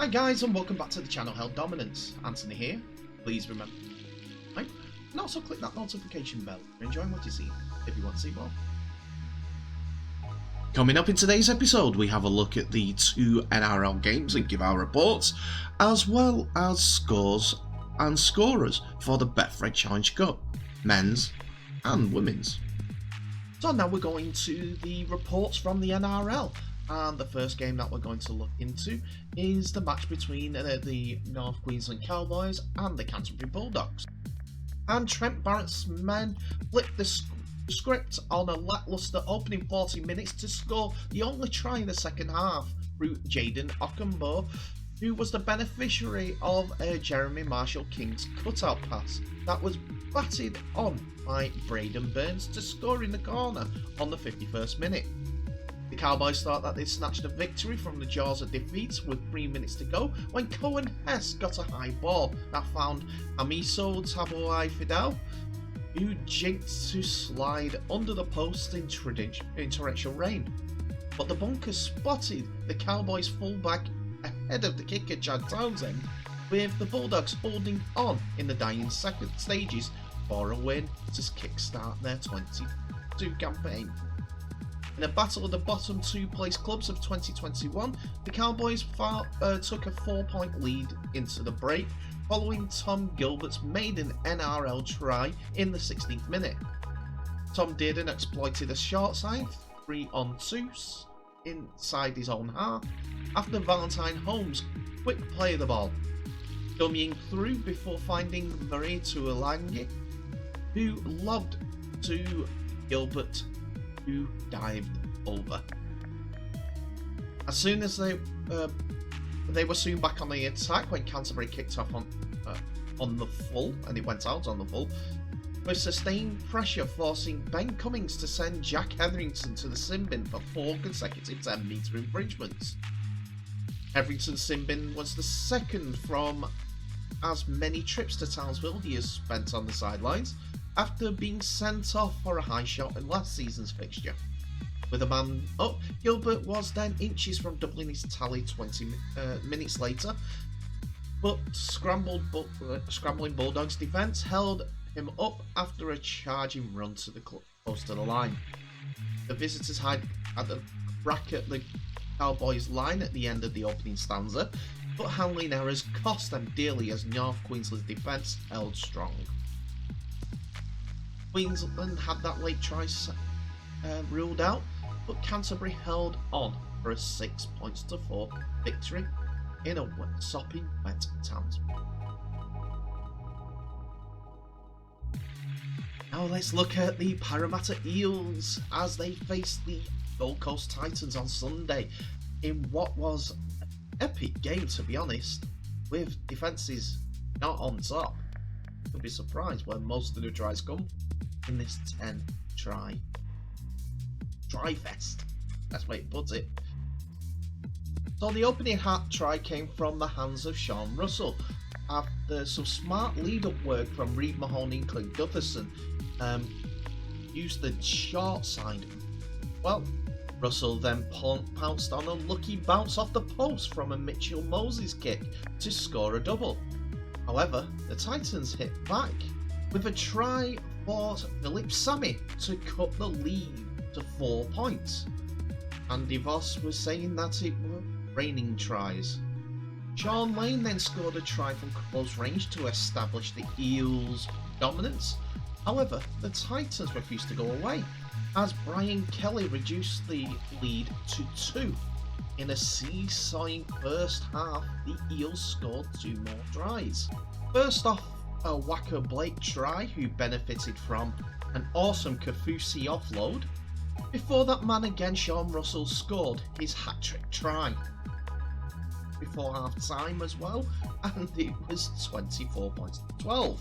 Hi guys, and welcome back to the channel Held Dominance. Anthony here. Please remember, and also click that notification bell if you're enjoying what you see, if you want to see more. Coming up in today's episode, we have a look at the two NRL games and give our reports, as well as scores and scorers for the Betfred Challenge Cup, men's and women's. So now we're going to the reports from the NRL. And the first game that we're going to look into is the match between the North Queensland Cowboys and the Canterbury Bulldogs. And Trent Barrett's men flipped the script on a lacklustre opening 40 minutes to score the only try in the second half through Jaden Okunbo, who was the beneficiary of Jeremy Marshall-King's cutout pass that was batted on by Braden Burns to score in the corner on the 51st minute. The Cowboys thought that they'd snatched a victory from the jaws of defeat with 3 minutes to go when Cohen Hess got a high ball that found Amiso Tabuai Fidel, who jinked to slide under the post in torrential rain. But the bunkers spotted the Cowboys fullback ahead of the kicker Chad Townsend, with the Bulldogs holding on in the dying second stages for a win to kickstart their 22 campaign. In a battle of the bottom two place clubs of 2021, the Cowboys took a 4-point lead into the break following Tom Gilbert's maiden NRL try in the 16th minute. Tom Dearden exploited a short side 3-on-2 inside his own half after Valentine Holmes' quick play of the ball, dummying through before finding Marie Tuolangi, who lobbed to Gilbert, who dived over. As soon as they were soon back on the attack when Canterbury kicked off on the full, and it went out on the full, with sustained pressure forcing Ben Cummings to send Jack Hetherington to the sin bin for 4 consecutive 10-metre infringements. Hetherington's sin bin was the second from as many trips to Townsville he has spent on the sidelines, after being sent off for a high shot in last season's fixture. With a man up, Gilbert was then inches from doubling his tally 20 minutes later, but scrambling Bulldogs defence held him up after a charging run to the close to the line. The visitors had a crack at the Cowboys' line at the end of the opening stanza, but handling errors cost them dearly as North Queensland's defence held strong. Queensland had that late try ruled out, but Canterbury held on for a 6-4 victory in a sopping wet Townsville. Now let's look at the Parramatta Eels as they faced the Gold Coast Titans on Sunday in what was an epic game, to be honest, with defences not on top. You'll be surprised where most of the tries come in this 10 try fest. That's the way it puts it. So the opening hat try came from the hands of Sean Russell after some smart lead-up work from Reid Mahoney and Clint Gutherson. Used the short side. Well, Russell then pounced on a lucky bounce off the post from a Mitchell Moses kick to score a double. However, the Titans hit back with a try for Philip Sammy to cut the lead to 4 points. Andy Voss was saying that it were raining tries. Sean Lane then scored a try from close range to establish the Eels' dominance. However, the Titans refused to go away as Brian Kelly reduced the lead to 2. In a seesawing first half, the Eels scored 2 more tries. First off, a Wacker Blake try, who benefited from an awesome Kafusi offload. Before that man again, Sean Russell scored his hat-trick try before half-time as well, and it was 24-12.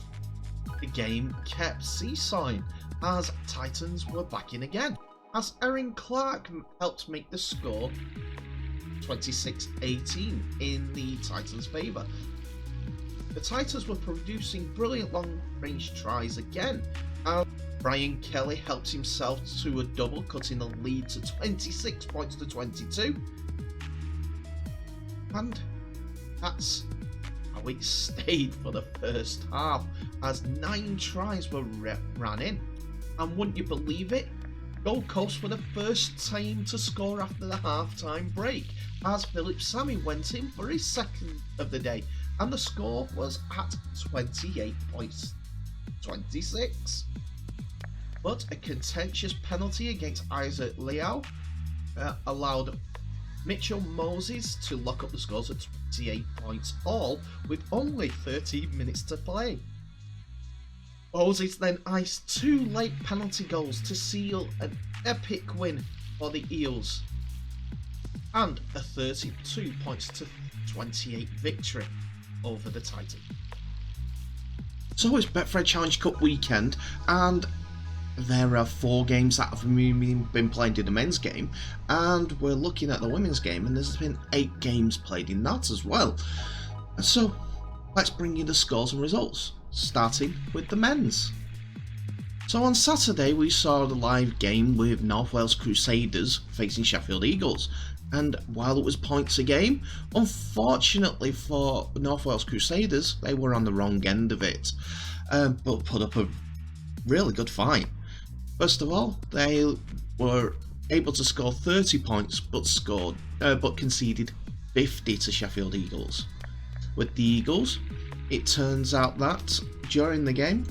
The game kept seesawing as Titans were back in again, as Erin Clark helped make the score 26-18 in the Titans' favour. The Titans were producing brilliant long-range tries again, and Brian Kelly helped himself to a double, cutting the lead to 26 points to 22. And That's how it stayed for the first half, as 9 tries were ran in. And wouldn't you believe it, Gold Coast were the first team to score after the half-time break, as Philip Sammy went in for his second of the day, and the score was at 28 points, 26. But a contentious penalty against Isaac Liao allowed Mitchell Moses to lock up the scores at 28 points all, with only 13 minutes to play. Moses then iced 2 late penalty goals to seal an epic win for the Eels, and a 32 points to 28 victory over the Titans. So it's Betfred Challenge Cup weekend, and there are 4 games that have been played in the men's game, and we're looking at the women's game, and there's been 8 games played in that as well. So let's bring you the scores and results, starting with the men's. So on Saturday we saw the live game with North Wales Crusaders facing Sheffield Eagles, and while it was points a game, unfortunately for North Wales Crusaders, they were on the wrong end of it, but put up a really good fight. First of all, they were able to score 30 points, but conceded 50 to Sheffield Eagles. With the Eagles, it turns out that during the game,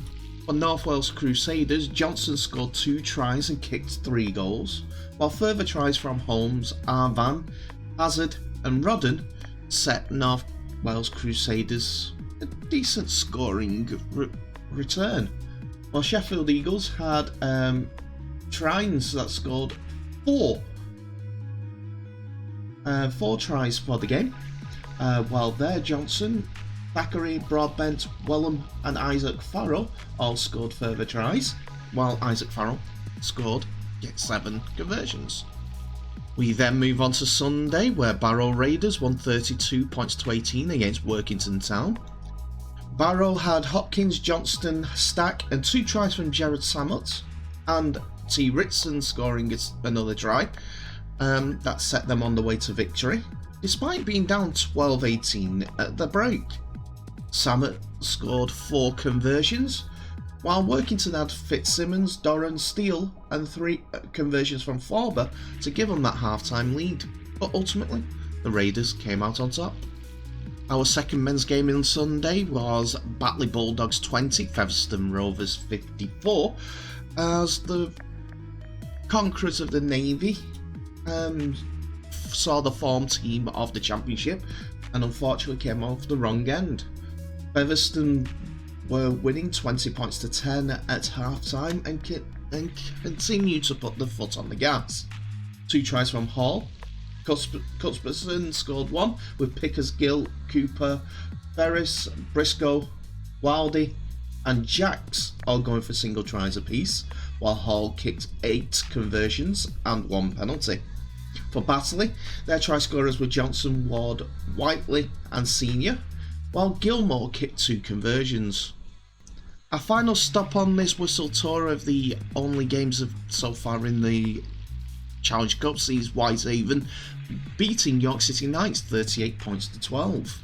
for North Wales Crusaders, Johnson scored 2 tries and kicked 3 goals, while further tries from Holmes, Arvan, Hazard and Rodden set North Wales Crusaders a decent scoring return. While Sheffield Eagles had Trines that scored 4 tries for the game, while there Johnson, Thackeray, Broadbent, Wellham and Isaac Farrell all scored further tries, while Isaac Farrell scored 7 conversions. We then move on to Sunday, where Barrow Raiders won 32 points to 18 against Workington Town. Barrow had Hopkins, Johnston, Stack and 2 tries from Jared Samut, and T. Ritson scoring another try. That set them on the way to victory, despite being down 12-18 at the break. Samut scored 4 conversions, while Workington had Fitzsimmons, Doran, Steele and 3 conversions from Forber to give them that half-time lead, but ultimately the Raiders came out on top. Our second men's game on Sunday was Batley Bulldogs 20, Featherstone Rovers 54, as the conquerors of the Navy saw the form team of the championship and unfortunately came off the wrong end. Featherstone were winning 20 points to 10 at half-time and continued to put the foot on the gas. 2 tries from Hall. Cuthbertson scored 1, with Pickers, Gill, Cooper, Ferris, Briscoe, Wildy and Jacks all going for single tries apiece, while Hall kicked 8 conversions and 1 penalty. For Batley, their try scorers were Johnson, Ward, Whiteley and Senior, while Gilmore kicked 2 conversions. Our final stop on this whistle tour of the only games so far in the Challenge Cup sees Whitehaven beating York City Knights 38 points to 12.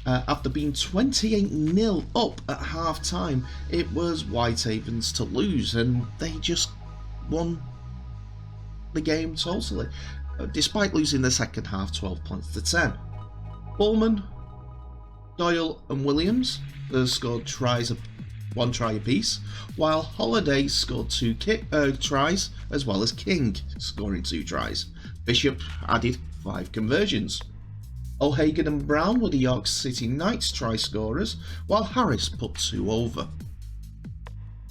After being 28-0 up at half time, it was Whitehaven's to lose, and they just won the game totally, despite losing the second half 12 points to 10. Bullman, Doyle and Williams scored 1 try apiece, while Holiday scored 2 tries, as well as King scoring 2 tries. Bishop added 5 conversions. O'Hagan and Brown were the York City Knights try scorers, while Harris put 2 over.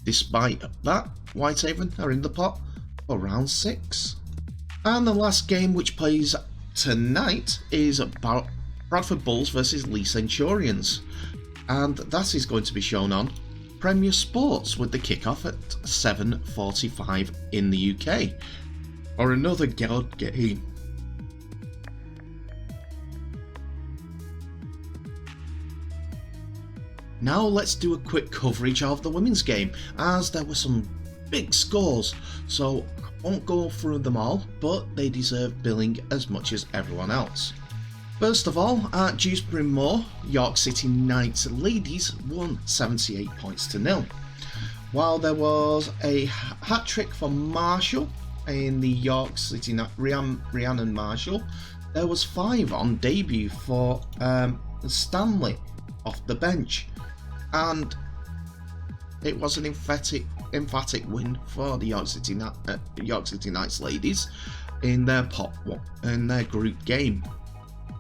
Despite that, Whitehaven are in the pot for round 6. And the last game, which plays tonight, is Bradford Bulls versus Lee Centurions, and that is going to be shown on Premier Sports with the kickoff at 7:45 in the UK, or another good game. Now let's do a quick coverage of the women's game, as there were some big scores, so I won't go through them all, but they deserve billing as much as everyone else. First of all, at Dewsbury Moor, York City Knights ladies won 78 points to nil. While there was a hat-trick for Marshall in the York City Rhiannon Marshall, there was 5 on debut for Stanley off the bench, and it was an emphatic win for the York City Knights ladies in their group game.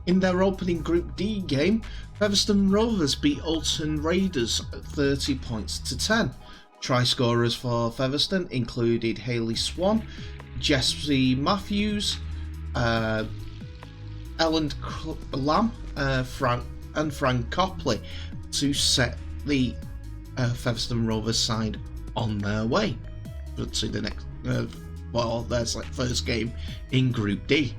In their opening Group D game, Featherstone Rovers beat Alton Raiders 30 points to 10. Try scorers for Featherstone included Hayley Swan, Jessie Matthews, Ellen Lamb, Frank Copley to set the Featherstone Rovers side on their way to the next their first game in Group D.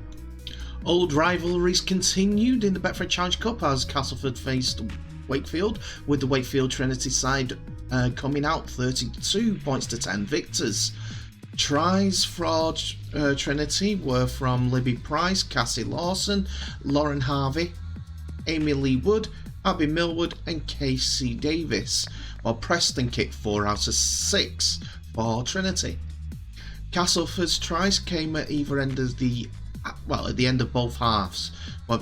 Old rivalries continued in the Betfred Challenge Cup as Castleford faced Wakefield, with the Wakefield Trinity side coming out 32 points to 10 victors. Tries for Trinity were from Libby Price, Cassie Lawson, Lauren Harvey, Amy Lee Wood, Abby Millwood and Casey Davis, while Preston kicked 4 out of 6 for Trinity. Castleford's tries came at either end of at the end of both halves, but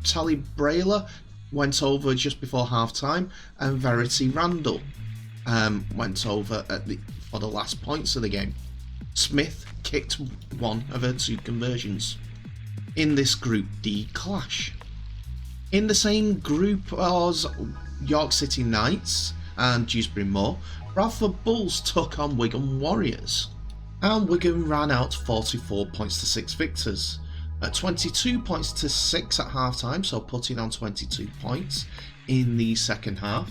Tally Brayler went over just before half time and Verity Randall went over for the last points of the game. Smith kicked 1 of her 2 conversions in this Group D clash. In the same group as York City Knights and Dewsbury Moor, Bradford Bulls took on Wigan Warriors, and Wigan ran out 44 points to 6 victors. At 22 points to 6 at half time, so putting on 22 points in the second half.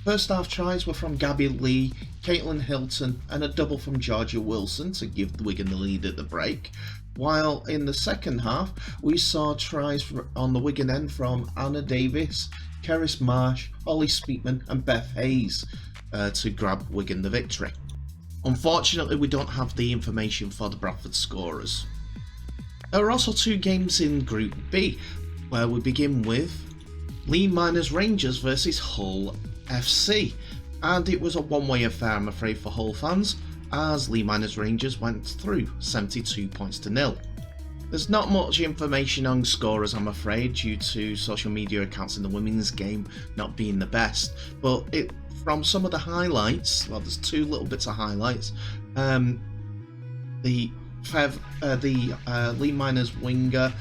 First half tries were from Gabby Lee, Caitlin Hilton and a double from Georgia Wilson to give Wigan the lead at the break. While in the second half we saw tries on the Wigan end from Anna Davis, Keris Marsh, Holly Speakman and Beth Hayes to grab Wigan the victory. Unfortunately, we don't have the information for the Bradford scorers. There were also 2 games in Group B, where we begin with Lee Miners Rangers versus Hull FC, and it was a one-way affair, I'm afraid, for Hull fans, as Lee Miners Rangers went through 72 points to 0. There's not much information on scorers, I'm afraid, due to social media accounts in the women's game not being the best, but from some of the highlights, well, there's 2 little bits of highlights. The Lee Miners winger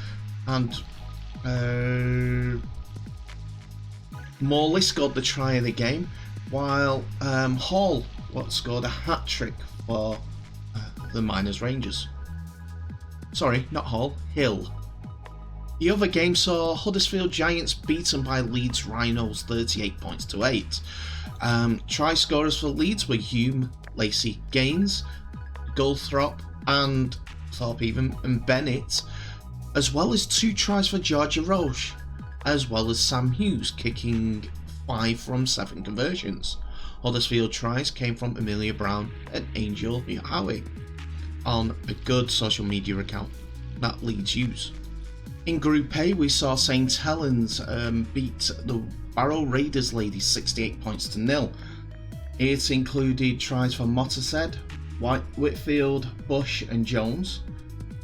and Morley scored the try of the game, while Hall scored a hat-trick for the Miners Rangers. Sorry, not Hall, Hill. The other game saw Huddersfield Giants beaten by Leeds Rhinos 38 points to 8. Try scorers for Leeds were Hume, Lacey Gaines, Goldthrop and Thorpe and Bennett, as well as 2 tries for Georgia Roche, as well as Sam Hughes kicking 5 from 7 conversions. Huddersfield tries came from Amelia Brown and Angel Howie on a good social media account that Leeds use. In Group A, we saw St Helens beat the Barrow Raiders ladies 68 points to 0. It included tries for Mottershead, Whitfield, Bush and Jones,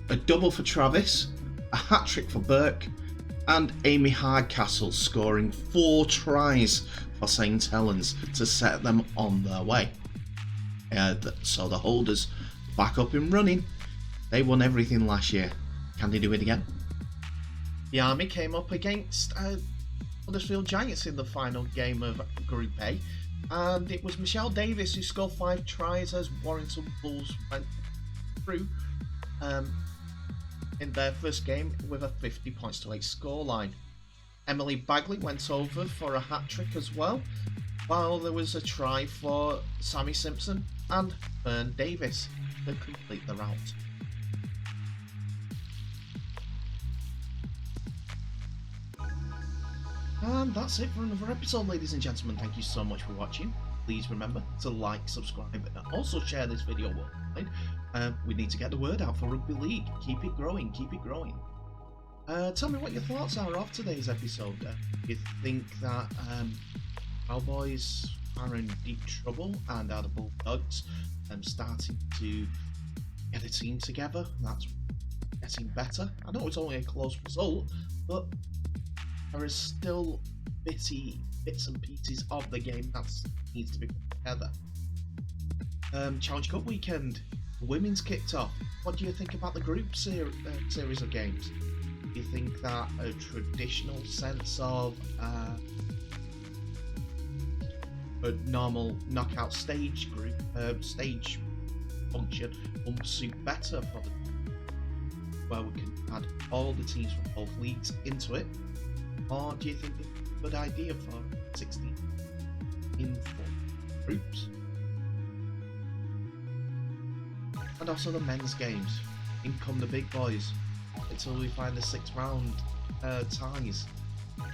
a double for Travis, a hat-trick for Burke, and Amy Hardcastle scoring 4 tries for St Helens to set them on their way. So the holders back up and running. They won everything last year. Can they do it again? The Army came up against Huddersfield Giants in the final game of Group A, and it was Michelle Davis who scored 5 tries as Warrington Bulls went through in their first game with a 50 points to 8 scoreline. Emily Bagley went over for a hat-trick as well, while there was a try for Sammy Simpson and Fern Davis to complete the rout. And that's it for another episode, ladies and gentlemen. Thank you so much for watching. Please remember to like, subscribe, and also share this video worldwide. We need to get the word out for Rugby League. Keep it growing, keep it growing. Tell me what your thoughts are of today's episode. Do you think that Cowboys are in deep trouble and are the Bulldogs starting to get a team together that's getting better? I know it's only a close result, but there is still bits and pieces of the game that needs to be put together. Challenge Cup weekend, the women's kicked off. What do you think about the group series of games? Do you think that a traditional sense of a normal knockout stage function will suit better for the where we can add all the teams from both leagues into it? Or do you think it's a good idea for 16 in 4 groups? And also the men's games. In come the big boys until we find the 6th round ties.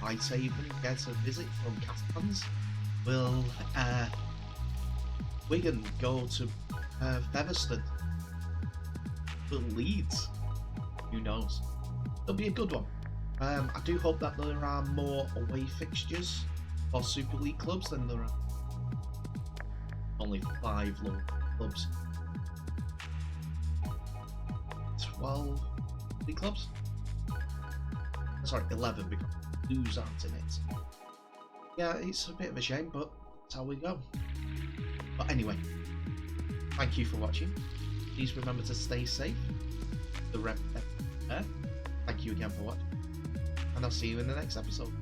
Whitehaven gets a visit from Castans. Will Wigan go to Featherstone? Will Leeds? Who knows? It'll be a good one. I do hope that there are more away fixtures for Super League clubs than there are only 5 local clubs. 12 league clubs? Sorry, 11 because Blues aren't in it. Yeah, it's a bit of a shame, but that's how we go. But anyway, thank you for watching. Please remember to stay safe. The rep there. Thank you again for watching, and I'll see you in the next episode.